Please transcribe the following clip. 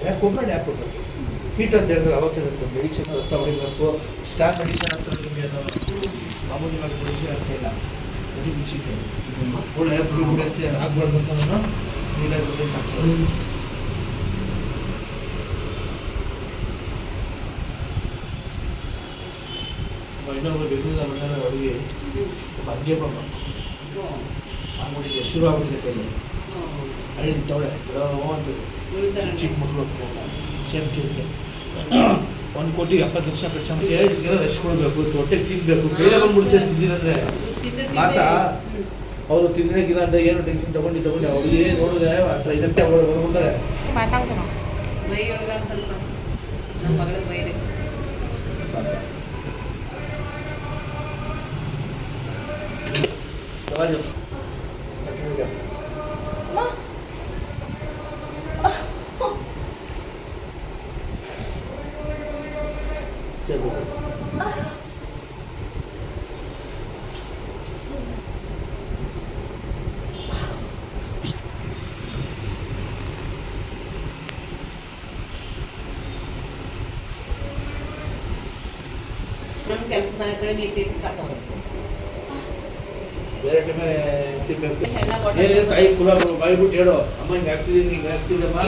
ಯಾಕೆ ಒಬ್ಬರೇ ಯಾಕೆ ಹೋಗ್ಬೇಕು ಹೀಟ್ ಅಂತ ಹೇಳಿದ್ರೆ ಅವತ್ತಿರುತ್ತೆ ಮೆಡಿಸಿನ್ ರಕ್ತ ಹೊಡಿಬೇಕು ಸ್ಟಾರ್ ಮೆಡಿಸಿನ್ ಅಂತ ನಿಮಗೆ ಅದು ಮಾಮೂಲಿ ಮೆಡಿಸಿನ್ ಅಂತ ಇಲ್ಲ ಅದು ಬಿಸಿಗೆ ಕೂಡ ಬಿಡುತ್ತೆ ಆಗ್ಬಾರ್ದು ಅಂತ ನಾನು ನೀರಾಗಿ ಗೊತ್ತಾಗ್ತದೆ ಇನ್ನೊಬ್ಬರು ಬೆಂಗಳೂರು ಮನೆಯ ಅಡುಗೆ ಹಂಗೆ ಬಾಬ ಆಗ್ಬಿಟ್ಟಿದೆ ಶುರು ಆಗ್ಬಿಟ್ಟಿದೆ ಕೈಲಿ ಹಳ್ಳಿ ತವಳೆ ಅಂತ ಚಿಕ್ಕ ಮಕ್ಕಳು ಸೇಮ್ ಕೇಸ್ಗೆ 1 ಕೋಟಿ 70 ಲಕ್ಷ ಖರ್ಚು ಮಾಡಿ ಎಷ್ಟು ಕೊಡಬೇಕು ಹೊಟ್ಟೆಗೆ ತಿನ್ನಬೇಕು ಕೈಲೇ ಬಂದ್ಬಿಡ್ತೇವೆ ತಿಂದಿರಂದ್ರೆ ಮಾತಾ ಅವರು ತಿಂದಿರಕ್ಕಿಲ್ಲ ಅಂತ ಏನು ಟೆನ್ಷನ್ ತಗೊಂಡು ಅವ್ರಿಗೆ ನೋಡಿದ್ರೆ ಹತ್ರ ಇದಕ್ಕೆ ಅವರು ಬರ್ತಾರೆ ಕೆಲಸ ಮನೆ ಕಡೆ ನೀರು ಬೇರೆ ಟೈಮೇ ತಿನ್ಬೇಕು ಏನಿದೆ ತಾಯಿ ಕುಲ ಬಾಯ್ಬಿಟ್ಟು ಹೇಳು ಅಮ್ಮ ಹಿಂಗೆ ಆಗ್ತಿದ್ದೀನಿ ಹಿಂಗೆ ಆಗ್ತಿದ್ದಮ್ಮ